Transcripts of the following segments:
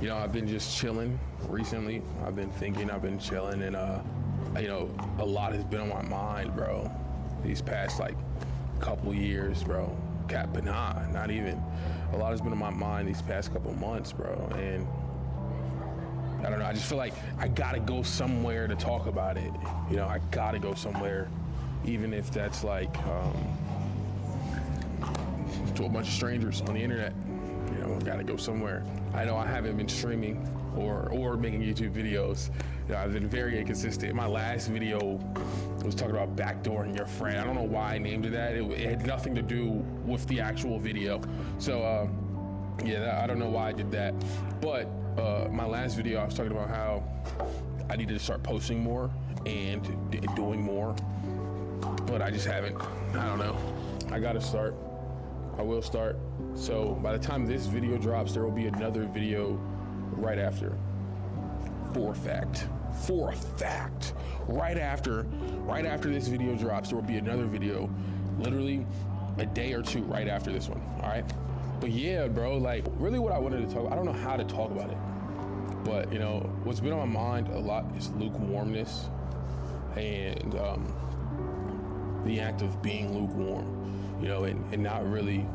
You know, I've been just chilling recently. I've been thinking, I've been chilling, and you know, a lot has been on my mind, bro. These past like couple years, bro. But not even. A lot has been on my mind these past couple months, bro. And I don't know, I just feel like I gotta go somewhere to talk about it. You know, I gotta go somewhere, even if that's like to a bunch of strangers on the internet. You know, I gotta go somewhere. I know I haven't been streaming or making YouTube videos. You know, I've been very inconsistent. My last video was talking about backdooring your friend. I don't know why I named it that. It had nothing to do with the actual video. So yeah, I don't know why I did that. But my last video, I was talking about how I needed to start posting more and doing more, but I just haven't. I don't know. I gotta start. I will start. So by the time this video drops, there will be another video right after. For a fact. Right after this video drops, there will be another video, literally a day or two right after this one. All right. But yeah, bro, like really what I wanted to talk about, I don't know how to talk about it, but you know, what's been on my mind a lot is lukewarmness and the act of being lukewarm, you know, and not really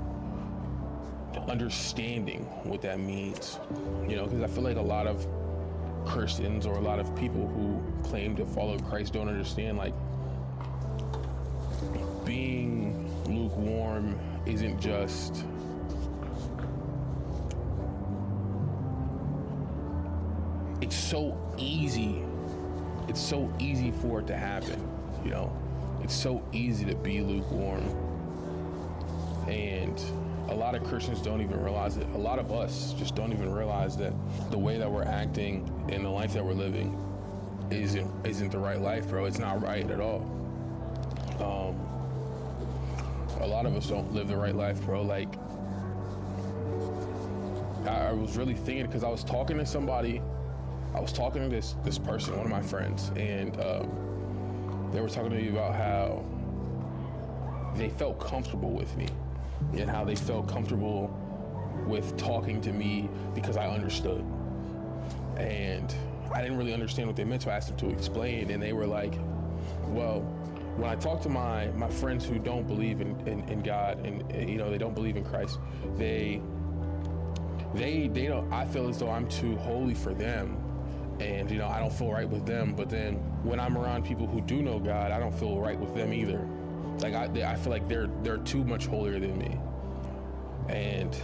understanding what that means, you know, because I feel like a lot of Christians or a lot of people who claim to follow Christ don't understand, like, being lukewarm isn't just it's so easy for it to happen, you know. It's so easy to be lukewarm, and a lot of Christians don't even realize it. A lot of us just don't even realize that the way that we're acting and the life that we're living isn't the right life, bro. It's not right at all. A lot of us don't live the right life, bro. Like, I was really thinking, because I was talking to somebody. I was talking to this person, one of my friends, and they were talking to me about how they felt comfortable with me and how they felt comfortable with talking to me because I understood. And I didn't really understand what they meant, so I asked them to explain, and they were like, well, when I talk to my friends who don't believe in God and you know, they don't believe in Christ, they don't, I feel as though I'm too holy for them. And, you know, I don't feel right with them. But then when I'm around people who do know God, I don't feel right with them either. Like, I feel like they're too much holier than me. And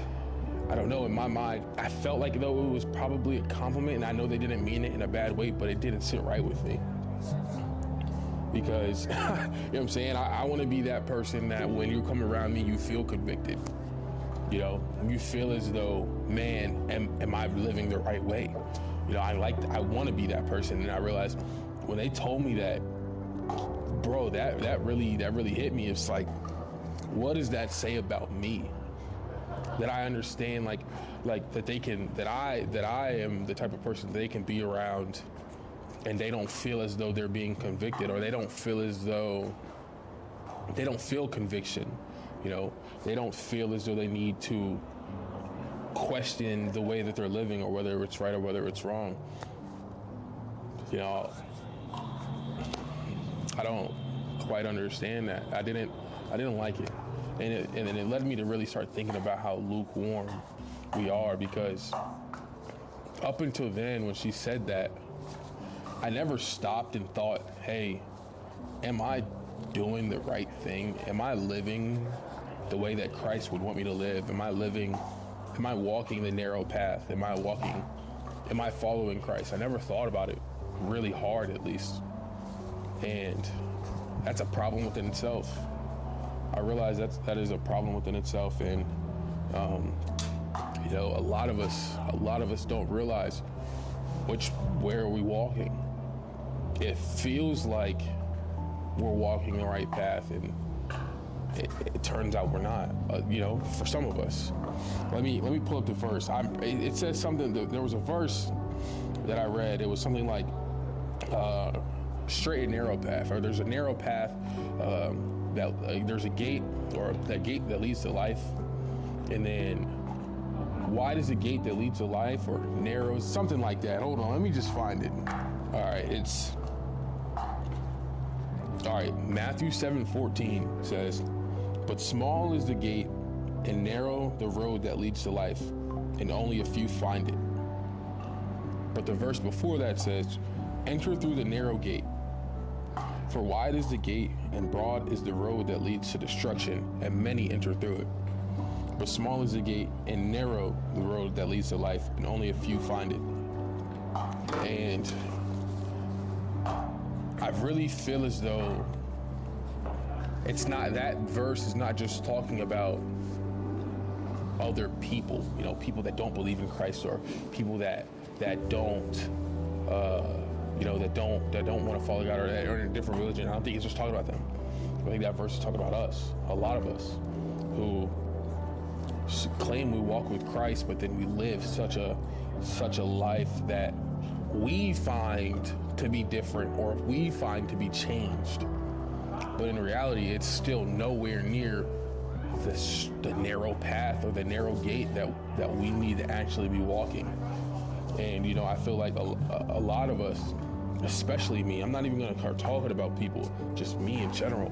I don't know, in my mind, I felt like though it was probably a compliment, and I know they didn't mean it in a bad way, but it didn't sit right with me. Because, you know what I'm saying? I want to be that person that when you come around me, you feel convicted. You know, you feel as though, man, am I living the right way? You know, I want to be that person. And I realized when they told me that, bro, that really hit me. It's like, what does that say about me? That I understand, like that they can, that I am the type of person they can be around, and they don't feel as though they're being convicted, or they don't feel as though they don't feel conviction. You know, they don't feel as though they need to question the way that they're living, or whether it's right or whether it's wrong. You know, I don't quite understand that. I didn't like it. And it led me to really start thinking about how lukewarm we are, because up until then, when she said that, I never stopped and thought, hey, am I doing the right thing? Am I living the way that Christ would want me to live? Am I walking the narrow path? Am I following Christ? I never thought about it really hard, at least. And that's a problem within itself. I realize that is a problem within itself. And, you know, a lot of us don't realize where are we walking? It feels like we're walking the right path, and it turns out we're not, you know, for some of us. Let me pull up the verse. It says something, there was a verse that I read. It was something like straight and narrow path, or there's a narrow path, there's a gate, or that gate that leads to life, and then wide is the gate that leads to life, or narrow, something like that. Hold on, let me just find it. All right, Matthew 7:14 says, but small is the gate and narrow the road that leads to life, and only a few find it. But the verse before that says, enter through the narrow gate. For wide is the gate and broad is the road that leads to destruction, and many enter through it. But small is the gate and narrow the road that leads to life, and only a few find it. And I really feel as though it's not, that verse is not just talking about other people, people that don't believe in Christ, or people that don't, that don't want to follow God, or that are in a different religion. I don't think it's just talking about them. I think that verse is talking about us, a lot of us, who claim we walk with Christ, but then we live such a life that we find to be different, or we find to be changed. But in reality, it's still nowhere near the narrow path or the narrow gate that we need to actually be walking. And, I feel like a lot of us, especially me, I'm not even going to start talking about people, just me in general.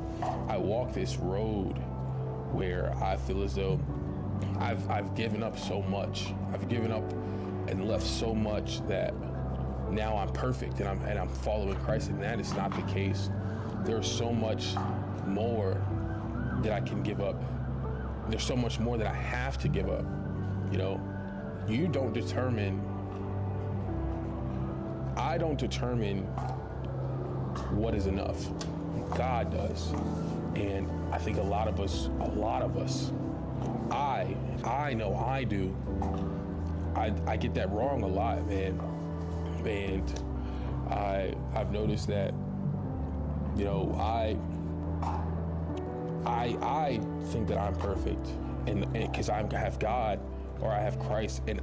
I walk this road where I feel as though I've given up so much. I've given up and left so much that now I'm perfect and I'm following Christ, and that is not the case. There's so much more that I can give up. There's so much more that I have to give up. I don't determine what is enough. God does. And I think a lot of us, I know I do. I get that wrong a lot, man. And I've noticed that, I think that I'm perfect, and because I have God, or I have Christ, and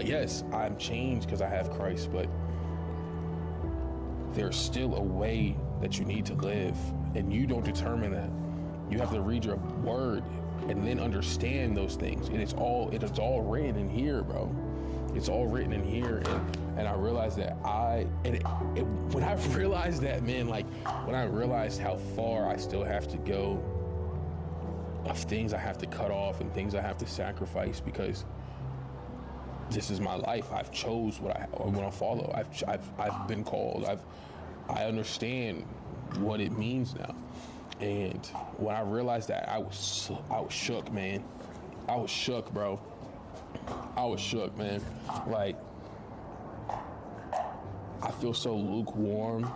yes, I'm changed because I have Christ, but there's still a way that you need to live, and you don't determine that. You have to read your word and then understand those things. And it is all written in here, bro. It's all written in here. And I realized that when I realized that, man, like when I realized how far I still have to go, of things I have to cut off and things I have to sacrifice, because this is my life. I've chose what I want to follow. I've been called. I understand what it means now. And when I realized that, I was shook, man. I was shook, bro. I was shook, man. Like, I feel so lukewarm.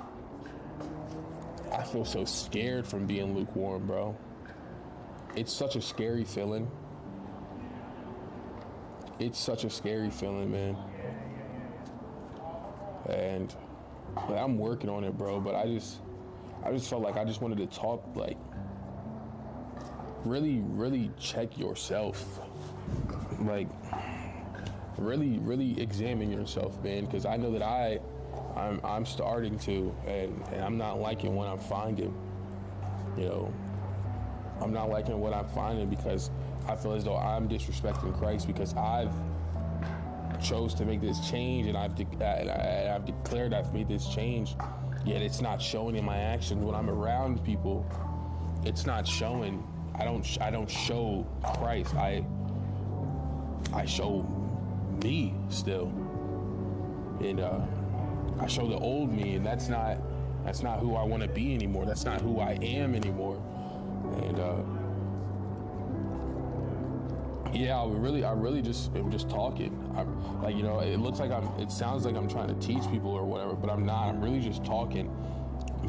I feel so scared from being lukewarm, bro. It's such a scary feeling. It's such a scary feeling, man. And I'm working on it, bro. But I just felt like I just wanted to talk, like, really, really check yourself. Like, really, really examine yourself, man. Because I know that I'm starting to, and I'm not liking what I'm finding. I'm not liking what I'm finding, because I feel as though I'm disrespecting Christ, because I've chose to make this change, and I've declared I've made this change, yet it's not showing in my actions. When I'm around people, it's not showing. I don't show Christ. I show me still, and I show the old me, and that's not who I want to be anymore. That's not who I am anymore. And yeah, I really just am just talking. It sounds like I'm trying to teach people or whatever, but I'm not. I'm really just talking.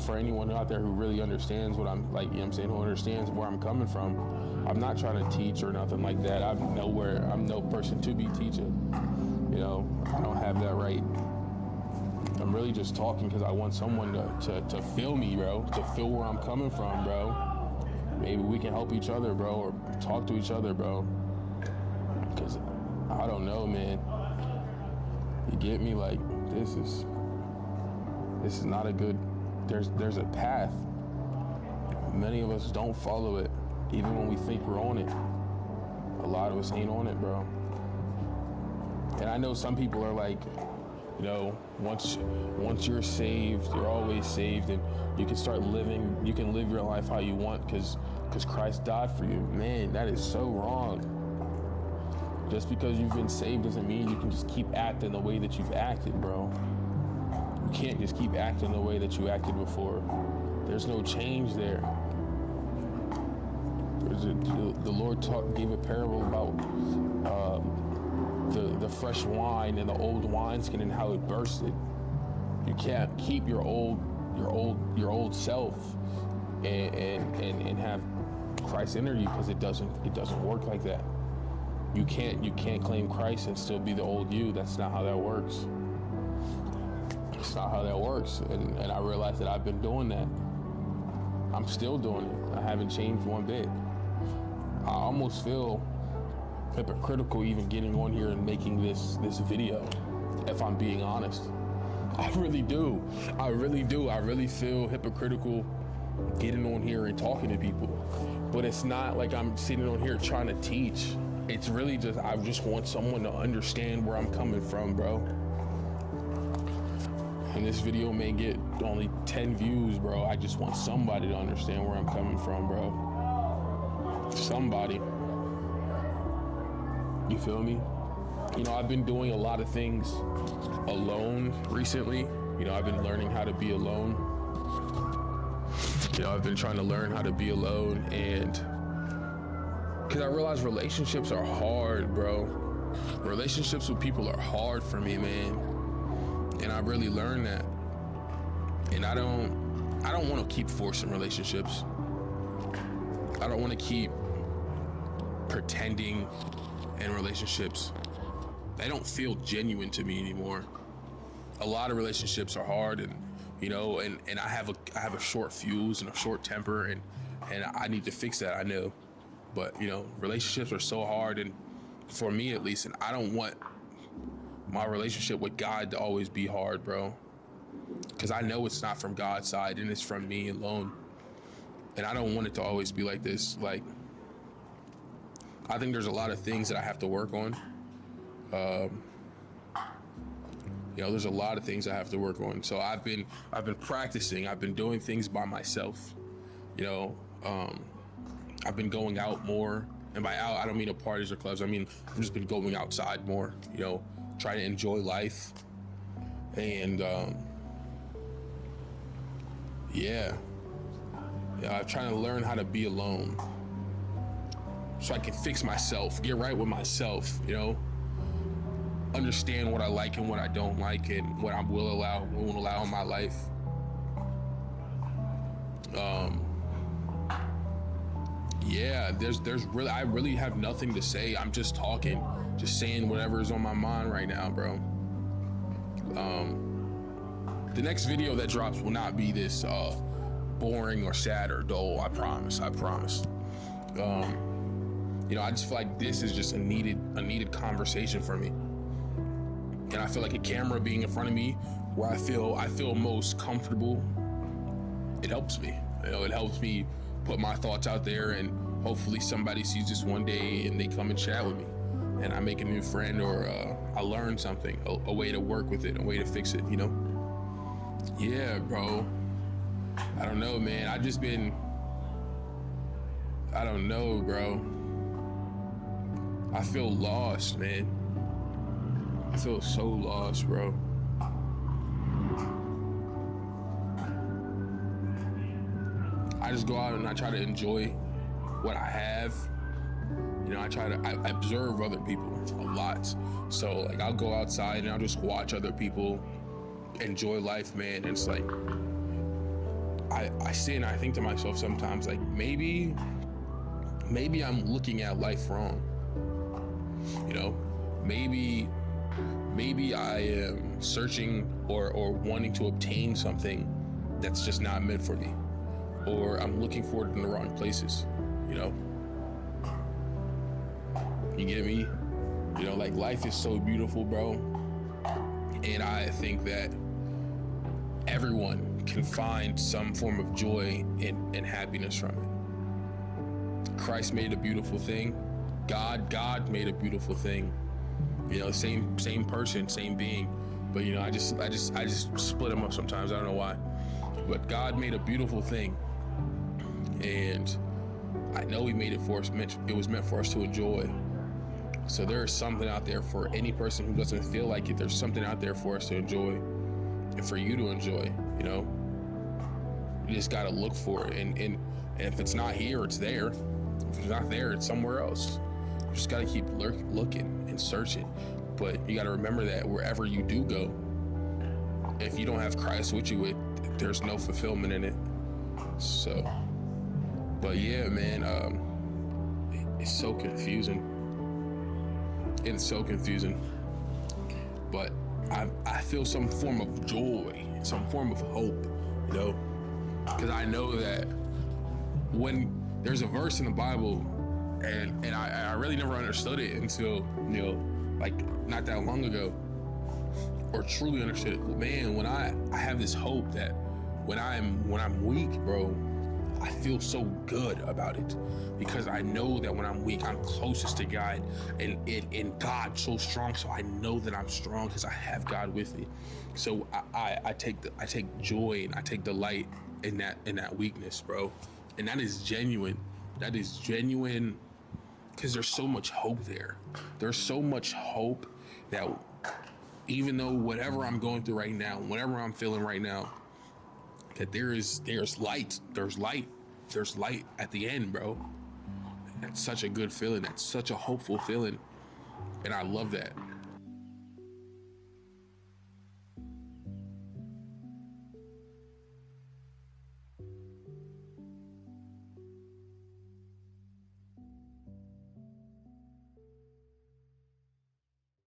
For anyone out there who really understands what I'm like, who understands where I'm coming from, I'm not trying to teach or nothing like that. I'm no person to be teaching. I don't have that right. I'm really just talking because I want someone to feel me, bro, to feel where I'm coming from, bro. Maybe we can help each other, bro, or talk to each other, bro. Because I don't know, man. You get me? Like, this is not a good. There's a path. Many of us don't follow it, even when we think we're on it. A lot of us ain't on it, bro. And I know some people are like, you know, once you're saved, you're always saved, and you can start living, you can live your life how you want because Christ died for you. Man, that is so wrong. Just because you've been saved doesn't mean you can just keep acting the way that you've acted, bro. You can't just keep acting the way that you acted before. There's no change there. The Lord gave a parable about the fresh wine and the old wineskin and how it bursted. You can't keep your old self and have Christ enter you, because it doesn't work like that. You can't claim Christ and still be the old you. That's not how that works. It's not how that works. And I realized that I've been doing that. I'm still doing it. I haven't changed one bit. I almost feel hypocritical even getting on here and making this video, if I'm being honest. I really do. I really feel hypocritical getting on here and talking to people. But it's not like I'm sitting on here trying to teach. It's really just, I just want someone to understand where I'm coming from, bro. And this video may get only 10 views, bro. I just want somebody to understand where I'm coming from, bro. Somebody. You feel me? You know, I've been doing a lot of things alone recently. You know, I've been learning how to be alone. You know, I've been trying to learn how to be alone, and because I realize relationships are hard, bro. Relationships with people are hard for me, man. And I really learned that. And I don't want to keep forcing relationships. I don't want to keep pretending in relationships. They don't feel genuine to me anymore. A lot of relationships are hard, and you know, and I have a short fuse and a short temper, and I need to fix that, I know. But you know, relationships are so hard, and for me at least, and I don't want my relationship with God to always be hard, bro. Because I know it's not from God's side, and it's from me alone. And I don't want it to always be like this. Like, I think there's a lot of things that I have to work on. You know, there's a lot of things I have to work on. So I've been practicing. I've been doing things by myself. You know, I've been going out more. And by out, I don't mean at parties or clubs. I mean, I've just been going outside more, you know, trying to enjoy life. And yeah, I'm trying to learn how to be alone so I can fix myself, get right with myself, you know, understand what I like and what I don't like, and what I will allow, won't allow in my life. Yeah, there's really, I really have nothing to say. I'm just talking, just saying whatever's on my mind right now, bro. The next video that drops will not be this boring or sad or dull. I promise. You know, I just feel like this is just a needed conversation for me. And I feel like a camera being in front of me, where I feel most comfortable, it helps me. You know, it helps me put my thoughts out there, and hopefully somebody sees this one day and they come and chat with me, and I make a new friend, or I learn something, a way to work with it, a way to fix it, you know? Yeah, bro. I don't know, man. I don't know, bro. I feel lost, man. I feel so lost, bro. I just go out and I try to enjoy what I have. You know, I observe other people a lot. So like, I'll go outside and I'll just watch other people enjoy life, man. And it's like, I sit and I think to myself sometimes, like, maybe I'm looking at life wrong. You know, maybe I am searching or wanting to obtain something that's just not meant for me, or I'm looking for it in the wrong places, you know? You get me? You know, like, life is so beautiful, bro. And I think that everyone can find some form of joy and happiness from it. Christ made a beautiful thing. God made a beautiful thing. You know, same person, same being. But you know, I just split them up sometimes. I don't know why. But God made a beautiful thing, and I know He made it for us. It was meant for us to enjoy. So there is something out there for any person who doesn't feel like it. There's something out there for us to enjoy, and for you to enjoy. You know, you just gotta look for it, and if it's not here, it's there. If it's not there, it's somewhere else. You just gotta keep looking and searching. But you gotta remember that wherever you do go, if you don't have Christ with you, there's no fulfillment in it. So, but yeah, man, it's so confusing. It's so confusing. But I feel some form of joy, some form of hope, you know, because I know that when there's a verse in the Bible, and I really never understood it until, you know, like not that long ago, or truly understood it. Man, when I have this hope that when I'm weak, bro, I feel so good about it, because I know that when I'm weak, I'm closest to God, and God so strong. So I know that I'm strong because I have God with me. So I take joy and I take delight in that weakness, bro. And that is genuine. That is genuine, because there's so much hope there. There's so much hope that even though whatever I'm going through right now, whatever I'm feeling right now, that there's light. There's light at the end, bro. That's such a good feeling. That's such a hopeful feeling. And I love that.